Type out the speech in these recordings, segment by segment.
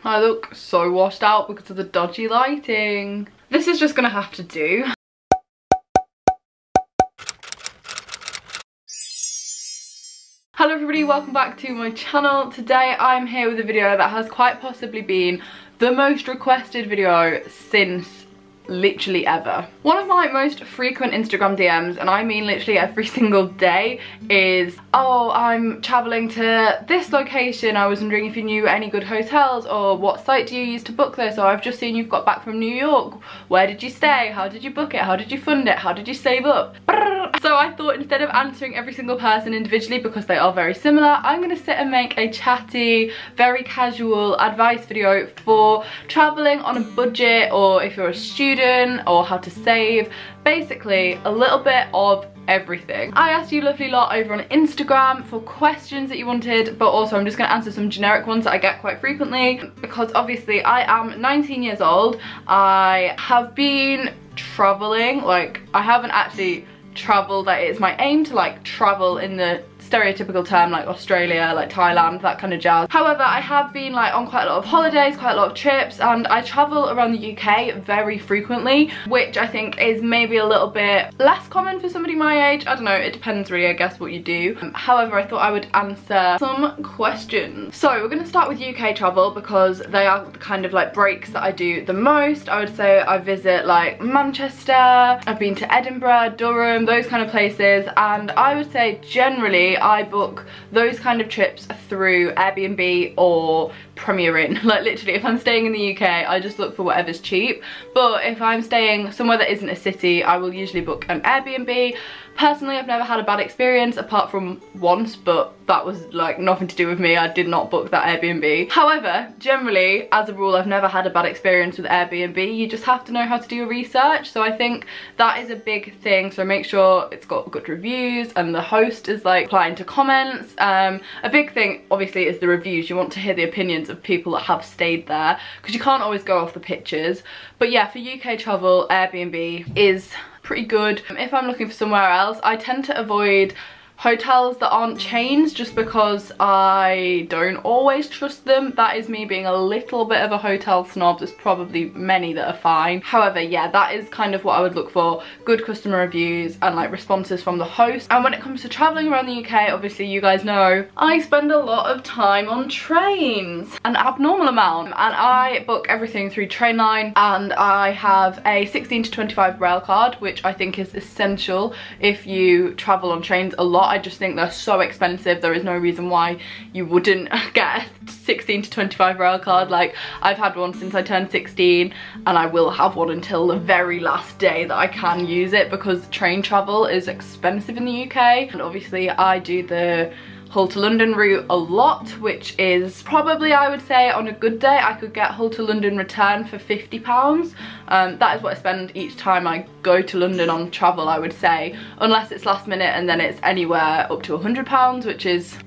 I look so washed out because of the dodgy lighting. This is just gonna have to do. Hello everybody, welcome back to my channel. Today I'm here with a video that has quite possibly been the most requested video since literally ever. One of my most frequent Instagram DMs, and I mean literally every single day, is, oh, I'm traveling to this location, I was wondering if you knew any good hotels, or what site do you use to book this, or I've just seen you've got back from New York, where did you stay, how did you book it, how did you fund it, how did you save up? So I thought instead of answering every single person individually, because they are very similar, I'm going to sit and make a chatty, very casual advice video for traveling on a budget, or if you're a student, or how to save. Basically a little bit of everything. I asked you lovely lot over on Instagram for questions that you wanted, but also I'm just going to answer some generic ones that I get quite frequently, because obviously I am 19 years old. I have been traveling, like I haven't actually traveled, like it's my aim to like travel in the stereotypical term, like Australia, like Thailand, that kind of jazz. However, I have been like on quite a lot of holidays, quite a lot of trips, and I travel around the UK very frequently, which I think is maybe a little bit less common for somebody my age. I don't know, it depends really, I guess, what you do. However, I thought I would answer some questions. So we're going to start with UK travel because they are the kind of like breaks that I do the most. I would say I visit like Manchester, I've been to Edinburgh, Durham, those kind of places, and I would say generally I book those kind of trips through Airbnb or Premier Inn. Like literally, if I'm staying in the UK, I just look for whatever's cheap. But if I'm staying somewhere that isn't a city, I will usually book an Airbnb. Personally, I've never had a bad experience apart from once, but that was like nothing to do with me. I did not book that Airbnb. However, generally, as a rule, I've never had a bad experience with Airbnb. You just have to know how to do your research. So I think that is a big thing. So make sure it's got good reviews and the host is like replying to comments. A big thing, obviously, is the reviews. You want to hear the opinions of people that have stayed there, because you can't always go off the pictures. But yeah, for UK travel, Airbnb is pretty good. If I'm looking for somewhere else, I tend to avoid hotels that aren't chains just because I don't always trust them. That is me being a little bit of a hotel snob. There's probably many that are fine. However, yeah, that is kind of what I would look for. Good customer reviews and like responses from the host. And when it comes to traveling around the UK, obviously you guys know I spend a lot of time on trains, an abnormal amount, and I book everything through Trainline, and I have a 16 to 25 rail card, which I think is essential if you travel on trains a lot. I just think they're so expensive. There is no reason why you wouldn't get a 16 to 25 rail card. Like, I've had one since I turned 16, and I will have one until the very last day that I can use it, because train travel is expensive in the UK. And obviously I do the Hull to London route a lot, which is probably, I would say, on a good day I could get Hull to London return for £50. That is what I spend each time I go to London on travel, I would say, unless it's last minute, and then it's anywhere up to £100, which is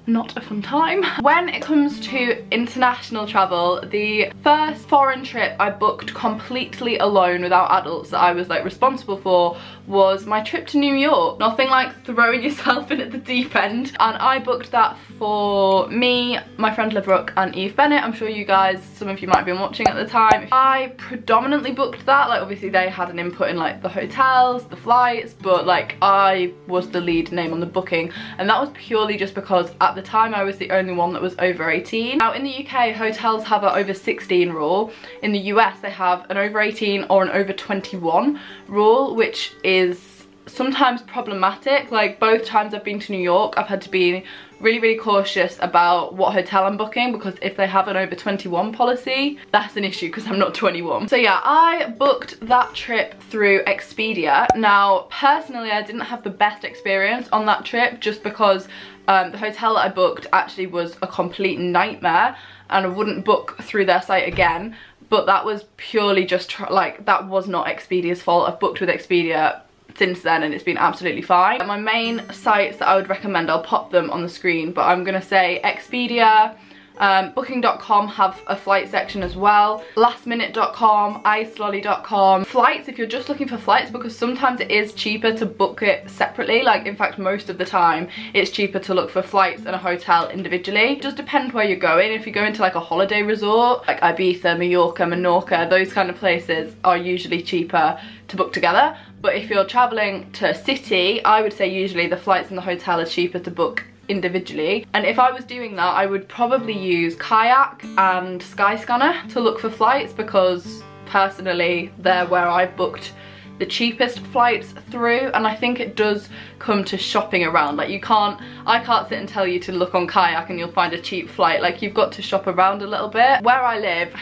not a fun time. When it comes to international travel, the first foreign trip I booked completely alone without adults that I was like responsible for was my trip to New York. Nothing like throwing yourself in at the deep end. And I booked that for me, my friend Liv Rook, and Eve Bennett. I'm sure you guys, some of you might have been watching at the time. I predominantly booked that, like obviously they had an input in like the hotels, the flights, but like I was the lead name on the booking, and that was purely just because at the time I was the only one that was over 18. Now in the UK, hotels have an over 16 rule. In the US, they have an over 18 or an over 21 rule, which is sometimes problematic. Like both times I've been to New York, I've had to be really cautious about what hotel I'm booking, because if they have an over 21 policy, that's an issue because I'm not 21. So yeah, I booked that trip through Expedia. Now personally, I didn't have the best experience on that trip, just because the hotel that I booked actually was a complete nightmare, and I wouldn't book through their site again. But that was purely just like, that was not Expedia's fault. I've booked with Expedia since then and it's been absolutely fine. My main sites that I would recommend, I'll pop them on the screen, but I'm gonna say Expedia, Booking.com have a flight section as well. Lastminute.com, icelolly.com. Flights, if you're just looking for flights, because sometimes it is cheaper to book it separately. Like, in fact, most of the time it's cheaper to look for flights and a hotel individually. It does depend where you're going. If you go into like a holiday resort, like Ibiza, Mallorca, Menorca, those kind of places are usually cheaper to book together. But if you're traveling to a city, I would say usually the flights and the hotel is cheaper to book individually. And if I was doing that, I would probably use Kayak and Skyscanner to look for flights, because personally they're where I've booked the cheapest flights through. And I think it does come to shopping around. Like, I can't sit and tell you to look on Kayak and you'll find a cheap flight. Like, you've got to shop around a little bit. Where I live,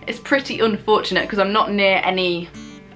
it's pretty unfortunate because I'm not near any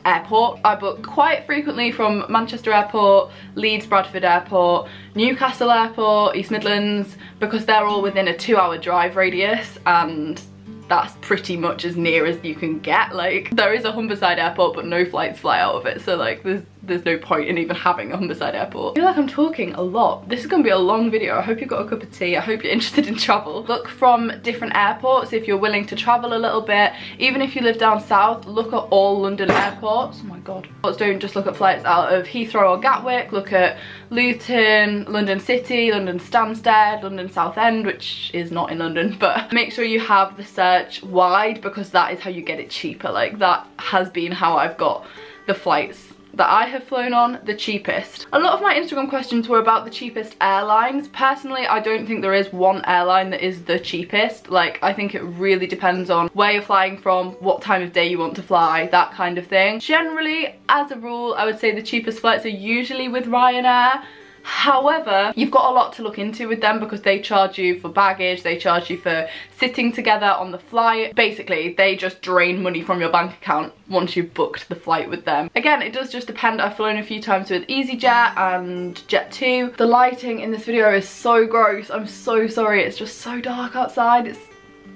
airport. I book quite frequently from Manchester Airport, Leeds Bradford Airport, Newcastle Airport, East Midlands, because they're all within a 2-hour drive radius, and that's pretty much as near as you can get. Like, there is a Humberside Airport, but no flights fly out of it, so like there's no point in even having a Humberside Airport. I feel like I'm talking a lot. This is gonna be a long video. I hope you've got a cup of tea. I hope you're interested in travel. Look from different airports if you're willing to travel a little bit. Even if you live down south, look at all London airports. Oh my god. Don't just look at flights out of Heathrow or Gatwick. Look at Luton, London City, London Stansted, London Southend, which is not in London, but make sure you have the search wide, because that is how you get it cheaper. Like, that has been how I've got the flights that I have flown on the cheapest. A lot of my Instagram questions were about the cheapest airlines. Personally, I don't think there is one airline that is the cheapest. Like, I think it really depends on where you're flying from, what time of day you want to fly, that kind of thing. Generally, as a rule, I would say the cheapest flights are usually with Ryanair. However, you've got a lot to look into with them, because they charge you for baggage, they charge you for sitting together on the flight. Basically, they just drain money from your bank account once you've booked the flight with them. Again, it does just depend. I've flown a few times with EasyJet and Jet2. The lighting in this video is so gross. I'm so sorry. It's just so dark outside.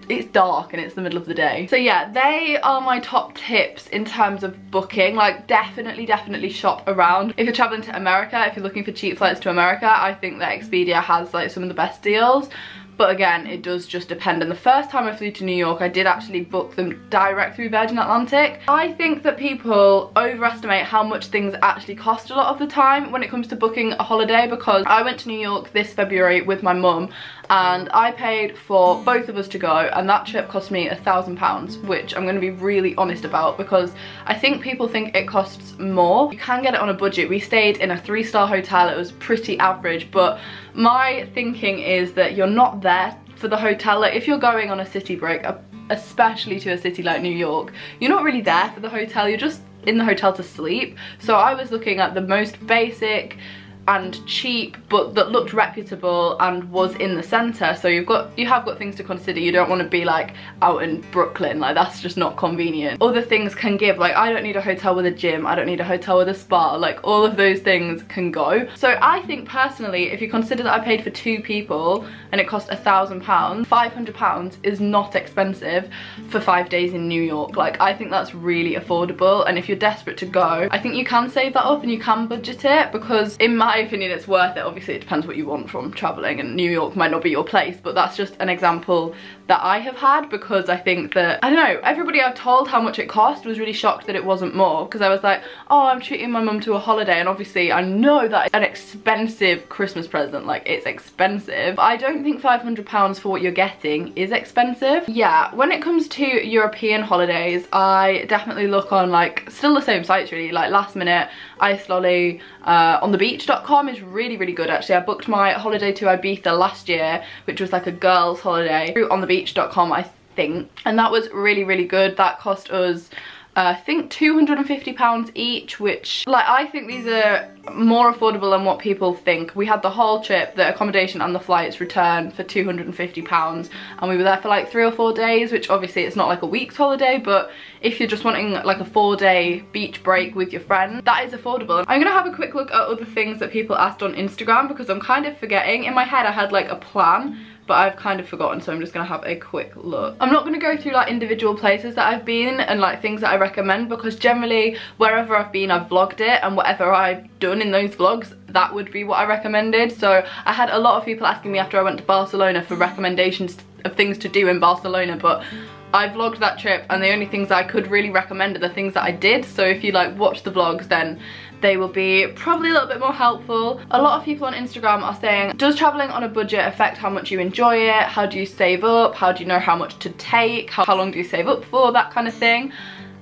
It's dark and it's the middle of the day. So yeah, they are my top tips in terms of booking. Like, definitely shop around. If you're traveling to America, if you're looking for cheap flights to America, I think that Expedia has like some of the best deals. But again, it does just depend. And the first time I flew to New York, I did actually book them direct through Virgin Atlantic. I think that people overestimate how much things actually cost a lot of the time when it comes to booking a holiday, because I went to New York this February with my mum, and I paid for both of us to go, and that trip cost me £1,000, which I'm going to be really honest about, because I think people think it costs more. You can get it on a budget. We stayed in a 3-star hotel. It was pretty average, but my thinking is that you're not there for the hotel. Like, if you're going on a city break, especially to a city like New York, you're not really there for the hotel. You're just in the hotel to sleep. So I was looking at the most basic and cheap, but that looked reputable and was in the center. So you have got things to consider. You don't want to be like out in Brooklyn. Like, that's just not convenient. Other things can give. Like, I don't need a hotel with a gym. I don't need a hotel with a spa. Like, all of those things can go. So I think personally, if you consider that I paid for 2 people and it cost £1,000, £500 is not expensive for 5 days in New York. Like, I think that's really affordable. And if you're desperate to go, I think you can save that up and you can budget it, because in my opinion it's worth it. Obviously it depends what you want from traveling, and New York might not be your place, but that's just an example that I have had, because I think that, I don't know, everybody I've told how much it cost was really shocked that it wasn't more, because I was like, oh, I'm treating my mum to a holiday, and obviously I know that it's an expensive Christmas present. Like, it's expensive. I don't think £500 for what you're getting is expensive. Yeah, when it comes to European holidays, I definitely look on, like, still the same sites really, like Last Minute, icelolly, onthebeach.com is really good actually. I booked my holiday to Ibiza last year, which was like a girls holiday, through onthebeach.com I think, and that was really good. That cost us I think £250 each, which, like, I think these are more affordable than what people think. We had the whole trip, the accommodation and the flights return for £250, and we were there for like 3 or 4 days, which obviously it's not like a week's holiday, but if you're just wanting like a 4-day beach break with your friend, that is affordable. I'm gonna have a quick look at other things that people asked on Instagram, because I'm kind of forgetting. In my head I had like a plan, but I've kind of forgotten, so I'm just gonna have a quick look. I'm not gonna go through like individual places that I've been and like things that I recommend, because generally wherever I've been I've vlogged it, and whatever I've done in those vlogs, that would be what I recommended. So I had a lot of people asking me after I went to Barcelona for recommendations of things to do in Barcelona, but I vlogged that trip and the only things I could really recommend are the things that I did. So if you like watch the vlogs, then they will be probably a little bit more helpful. A lot of people on Instagram are saying, does traveling on a budget affect how much you enjoy it? How do you save up? How do you know how much to take? How long do you save up for? That kind of thing.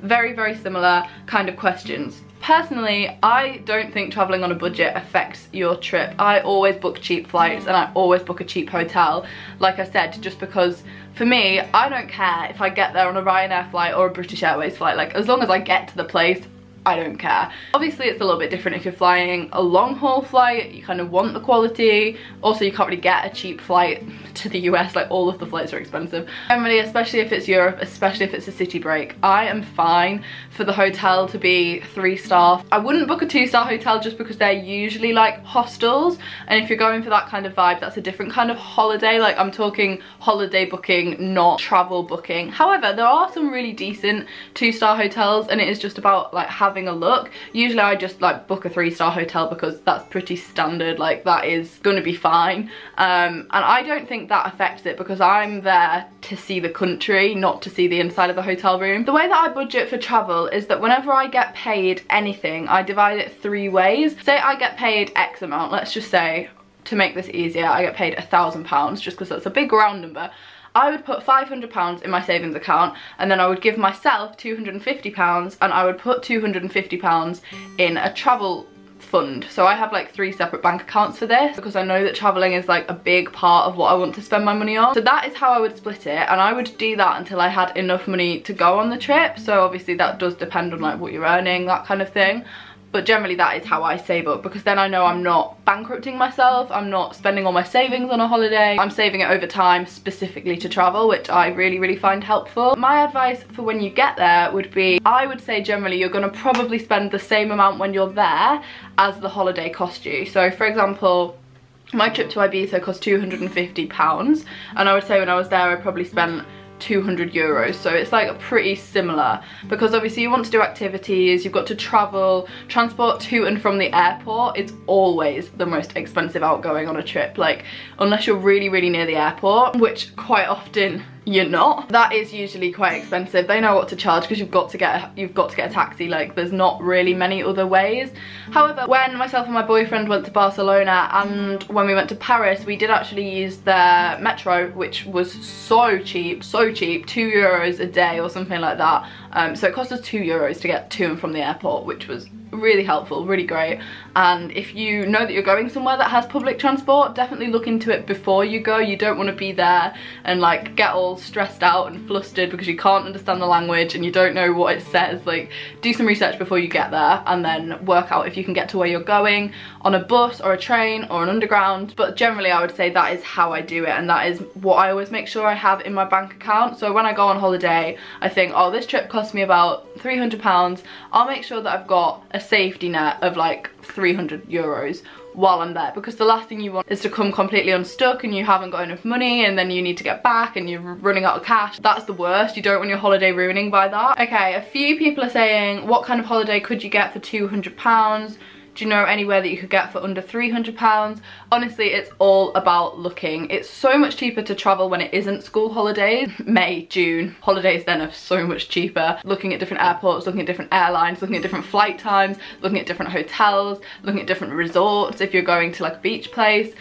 Very, very similar kind of questions. Personally, I don't think traveling on a budget affects your trip. I always book cheap flights and I always book a cheap hotel, like I said, just because for me, I don't care if I get there on a Ryanair flight or a British Airways flight. Like, as long as I get to the place, I don't care. Obviously it's a little bit different if you're flying a long haul flight, you kind of want the quality. Also, you can't really get a cheap flight to the US, like all of the flights are expensive. Generally, especially if it's Europe, especially if it's a city break, I am fine for the hotel to be 3-star. I wouldn't book a 2-star hotel just because they're usually like hostels, and if you're going for that kind of vibe, that's a different kind of holiday. Like, I'm talking holiday booking, not travel booking. However, there are some really decent 2-star hotels, and it is just about like having a look. Usually I just like book a 3-star hotel because that's pretty standard, like that is gonna be fine, and I don't think that affects it because I'm there to see the country, not to see the inside of the hotel room. The way that I budget for travel is that whenever I get paid anything, I divide it 3 ways. Say I get paid X amount, let's just say, to make this easier, I get paid £1,000 just because that's a big round number. I would put £500 in my savings account, and then I would give myself £250, and I would put £250 in a travel fund. So I have like 3 separate bank accounts for this because I know that traveling is like a big part of what I want to spend my money on. So that is how I would split it, and I would do that until I had enough money to go on the trip. So obviously that does depend on like what you're earning, that kind of thing. But generally that is how I save up, because then I know I'm not bankrupting myself, I'm not spending all my savings on a holiday, I'm saving it over time specifically to travel, which I really, really find helpful. My advice for when you get there would be, I would say generally you're gonna probably spend the same amount when you're there as the holiday cost you. So for example, my trip to Ibiza cost £250, and I would say when I was there I probably spent €200, so it's like pretty similar, because obviously you want to do activities, you've got to travel, transport to and from the airport. It's always the most expensive outgoing on a trip, like unless you're really, really near the airport, which quite often you're not. That is usually quite expensive. They know what to charge because you've got to get a taxi. Like, there's not really many other ways. However, when myself and my boyfriend went to Barcelona and when we went to Paris, we did actually use their metro, which was so cheap, €2 a day or something like that. So it cost us €2 to get to and from the airport, which was really helpful, really great. And if you know that you're going somewhere that has public transport, definitely look into it before you go. You don't want to be there and like get all stressed out and flustered because you can't understand the language and you don't know what it says. Like, do some research before you get there and then work out if you can get to where you're going on a bus or a train or an underground. But generally I would say that is how I do it, and that is what I always make sure I have in my bank account. So when I go on holiday, I think, oh, this trip cost me about £300. I'll make sure that I've got a safety net of like €300 while I'm there, because the last thing you want is to come completely unstuck and you haven't got enough money and then you need to get back and you're running out of cash. That's the worst. You don't want your holiday ruining by that. Okay, a few people are saying, what kind of holiday could you get for £200? Do you know anywhere that you could get for under £300? Honestly, it's all about looking. It's so much cheaper to travel when it isn't school holidays. May, June, holidays then are so much cheaper. Looking at different airports, looking at different airlines, looking at different flight times, looking at different hotels, looking at different resorts if you're going to like a beach place.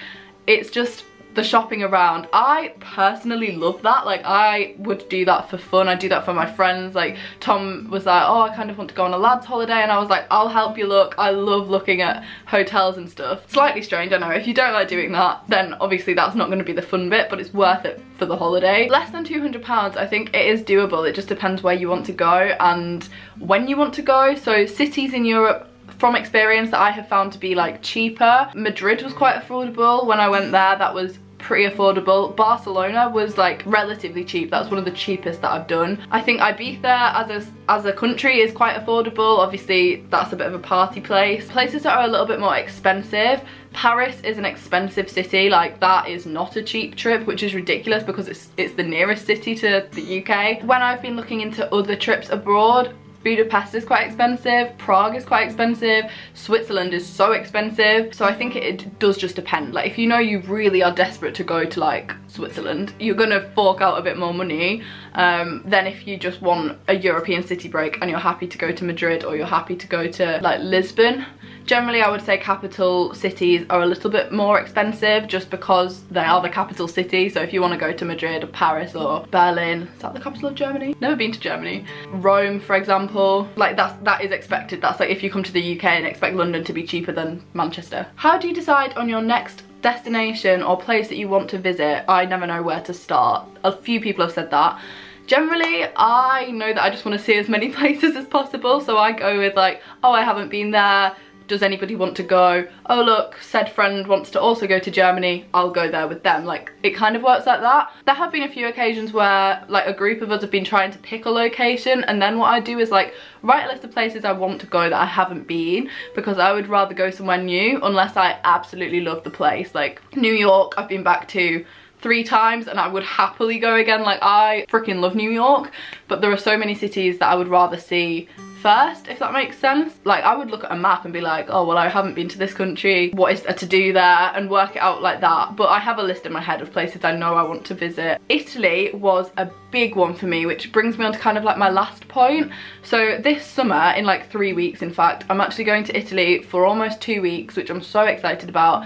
It's just the shopping around. I personally love that. Like, I would do that for fun. I do that for my friends. Like, Tom was like, oh, I kind of want to go on a lad's holiday, and I was like, I'll help you look. I love looking at hotels and stuff. Slightly strange, I know. If you don't like doing that, then obviously that's not going to be the fun bit, but it's worth it for the holiday. Less than £200, I think it is doable. It just depends where you want to go and when you want to go. So cities in Europe, from experience, that I have found to be like cheaper. Madrid was quite affordable when I went there. That was pretty affordable. Barcelona was like relatively cheap. That's one of the cheapest that I've done. I think Ibiza as a country is quite affordable. Obviously that's a bit of a party place. Places that are a little bit more expensive, Paris is an expensive city. Like, that is not a cheap trip, which is ridiculous because it's the nearest city to the UK. When I've been looking into other trips abroad, Budapest is quite expensive, Prague is quite expensive, Switzerland is so expensive. So I think it does just depend. Like if you know you really are desperate to go to like Switzerland, you're gonna fork out a bit more money than if you just want a European city break and you're happy to go to Madrid or you're happy to go to like Lisbon. Generally, I would say capital cities are a little bit more expensive just because they are the capital city. So if you want to go to Madrid or Paris or Berlin, is that the capital of Germany? Never been to Germany. Rome, for example, like that is expected. That's like if you come to the UK and expect London to be cheaper than Manchester. How do you decide on your next destination or place that you want to visit? I never know where to start. A few people have said that. Generally, I know that I just want to see as many places as possible. So I go with like, oh, I haven't been there. Does anybody want to go? Oh look, said friend wants to also go to Germany, I'll go there with them. Like it kind of works like that. There have been a few occasions where like a group of us have been trying to pick a location, and then what I do is like write a list of places I want to go that I haven't been, because I would rather go somewhere new unless I absolutely love the place. Like New York, I've been back to 3 times and I would happily go again. Like I freaking love New York, but there are so many cities that I would rather see first, if that makes sense. Like I would look at a map and be like, oh well, I haven't been to this country, what is there to do there, and work it out like that. But I have a list in my head of places I know I want to visit. Italy was a big one for me, which brings me on to kind of like my last point. So this summer, in like 3 weeks in fact, I'm actually going to Italy for almost 2 weeks, which I'm so excited about,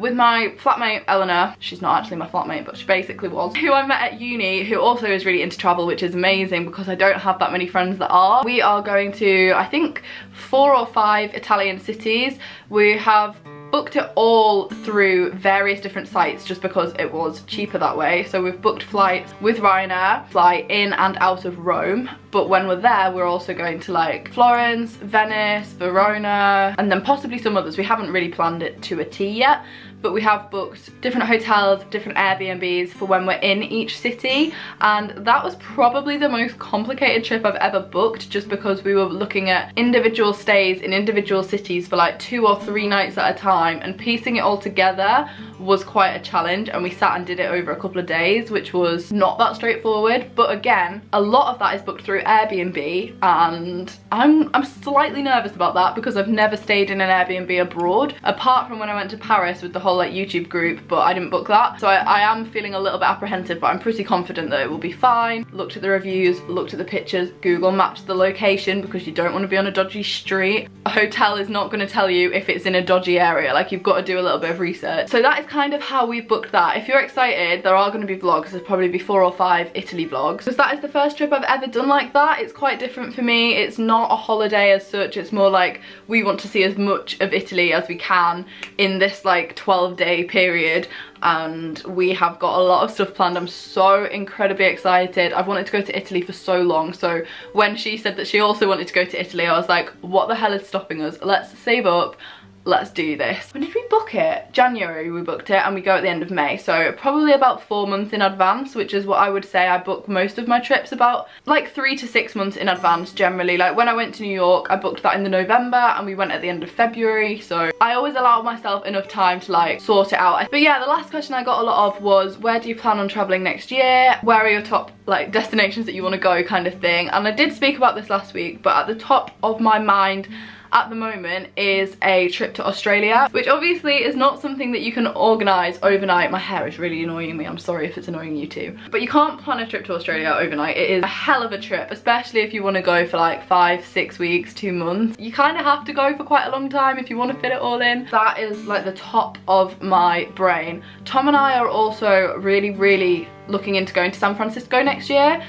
with my flatmate Eleanor. She's not actually my flatmate, but she basically was, who I met at uni, who also is really into travel, which is amazing because I don't have that many friends that are. We are going to, I think, 4 or 5 Italian cities. We have booked it all through various different sites just because it was cheaper that way. So we've booked flights with Ryanair, fly in and out of Rome, but when we're there we're also going to like Florence, Venice, Verona, and then possibly some others. We haven't really planned it to a T yet, but we have booked different hotels, different Airbnbs for when we're in each city, and that was probably the most complicated trip I've ever booked, just because we were looking at individual stays in individual cities for like 2 or 3 nights at a time, and piecing it all together was quite a challenge, and we sat and did it over a couple of days, which was not that straightforward. But again, a lot of that is booked through Airbnb, and I'm slightly nervous about that because I've never stayed in an Airbnb abroad, apart from when I went to Paris with the whole like YouTube group, but I didn't book that. So I am feeling a little bit apprehensive, but I'm pretty confident that it will be fine. Looked at the reviews, looked at the pictures, Google mapped the location because you don't want to be on a dodgy street. A hotel is not going to tell you if it's in a dodgy area, like you've got to do a little bit of research. So that is kind of how we've booked that. If you're excited, there are going to be vlogs. There's probably be 4 or 5 Italy vlogs, because that is the first trip I've ever done like that. It's quite different for me. It's not a holiday as such. It's more like we want to see as much of Italy as we can in this like 12-day period, and we have got a lot of stuff planned. I'm so incredibly excited. I've wanted to go to Italy for so long, so when she said that she also wanted to go to Italy, I was like, what the hell is stopping us? Let's save up, let's do this. When did we book it? January we booked it, and we go at the end of May, so probably about 4 months in advance, which is what I would say I book most of my trips about, like 3 to 6 months in advance generally. Like when I went to New York, I booked that in the November and we went at the end of February, so I always allow myself enough time to like sort it out. But yeah, the last question I got a lot of was, where do you plan on traveling next year? Where are your top like destinations that you want to go, kind of thing. And I did speak about this last week, but at the top of my mind at the moment is a trip to Australia, which obviously is not something that you can organise overnight. My hair is really annoying me, I'm sorry if it's annoying you too. But you can't plan a trip to Australia overnight. It is a hell of a trip, especially if you want to go for like 5, 6 weeks, 2 months. You kind of have to go for quite a long time if you want to fit it all in. That is like the top of my brain. Tom and I are also really looking into going to San Francisco next year,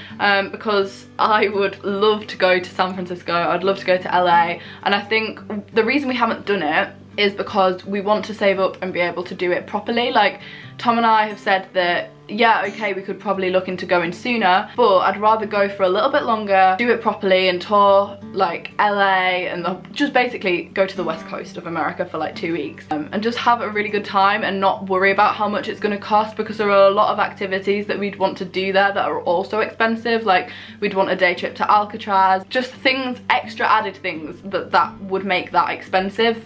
because I would love to go to San Francisco. I'd love to go to LA, and I think the reason we haven't done it is because we want to save up and be able to do it properly. Like Tom and I have said that, yeah, okay, we could probably look into going sooner, but I'd rather go for a little bit longer, do it properly and tour like LA and just basically go to the west coast of America for like 2 weeks, and just have a really good time and not worry about how much it's going to cost, because there are a lot of activities that we'd want to do there that are also expensive. Like we'd want a day trip to Alcatraz, just things, extra added things that would make that expensive,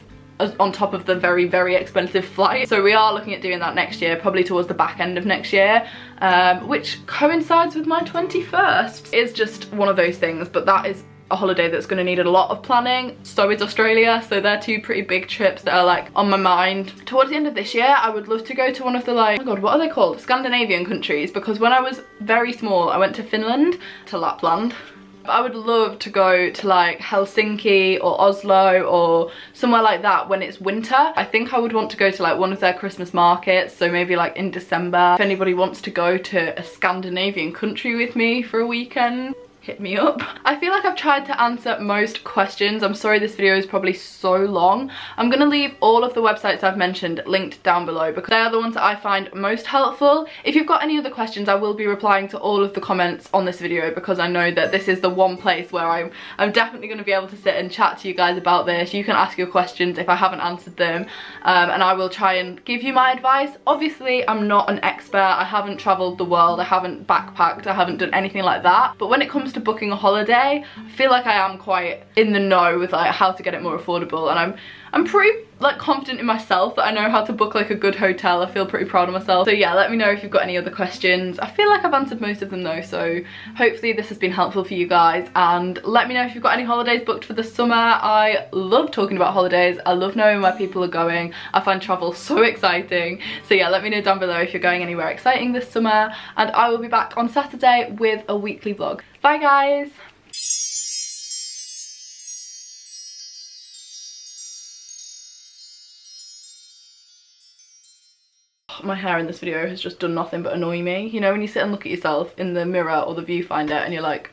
on top of the very expensive flight. So we are looking at doing that next year, probably towards the back end of next year, which coincides with my 21st. It's just one of those things, but that is a holiday that's going to need a lot of planning. So is Australia. So they're two pretty big trips that are like on my mind. Towards the end of this year, I would love to go to one of the like, oh my god, what are they called? Scandinavian countries, because when I was very small, I went to Finland, to Lapland. I would love to go to like Helsinki or Oslo or somewhere like that when it's winter. I think I would want to go to like one of their Christmas markets, so maybe like in December. If anybody wants to go to a Scandinavian country with me for a weekend, hit me up. I feel like I've tried to answer most questions. I'm sorry this video is probably so long. I'm gonna leave all of the websites I've mentioned linked down below because they are the ones that I find most helpful. If you've got any other questions, I will be replying to all of the comments on this video because I know that this is the one place where I'm definitely gonna be able to sit and chat to you guys about this. You can ask your questions if I haven't answered them, and I will try and give you my advice. Obviously, I'm not an expert. I haven't traveled the world. I haven't backpacked. I haven't done anything like that. But when it comes to booking a holiday, I feel like I am quite in the know with like how to get it more affordable, and I'm pretty like confident in myself that I know how to book like a good hotel. I feel pretty proud of myself. So yeah, let me know if you've got any other questions. I feel like I've answered most of them though, so hopefully this has been helpful for you guys, and let me know if you've got any holidays booked for the summer. I love talking about holidays. I love knowing where people are going. I find travel so exciting. So yeah, let me know down below if you're going anywhere exciting this summer, and I will be back on Saturday with a weekly vlog. Bye guys! My hair in this video has just done nothing but annoy me. You know when you sit and look at yourself in the mirror or the viewfinder and you're like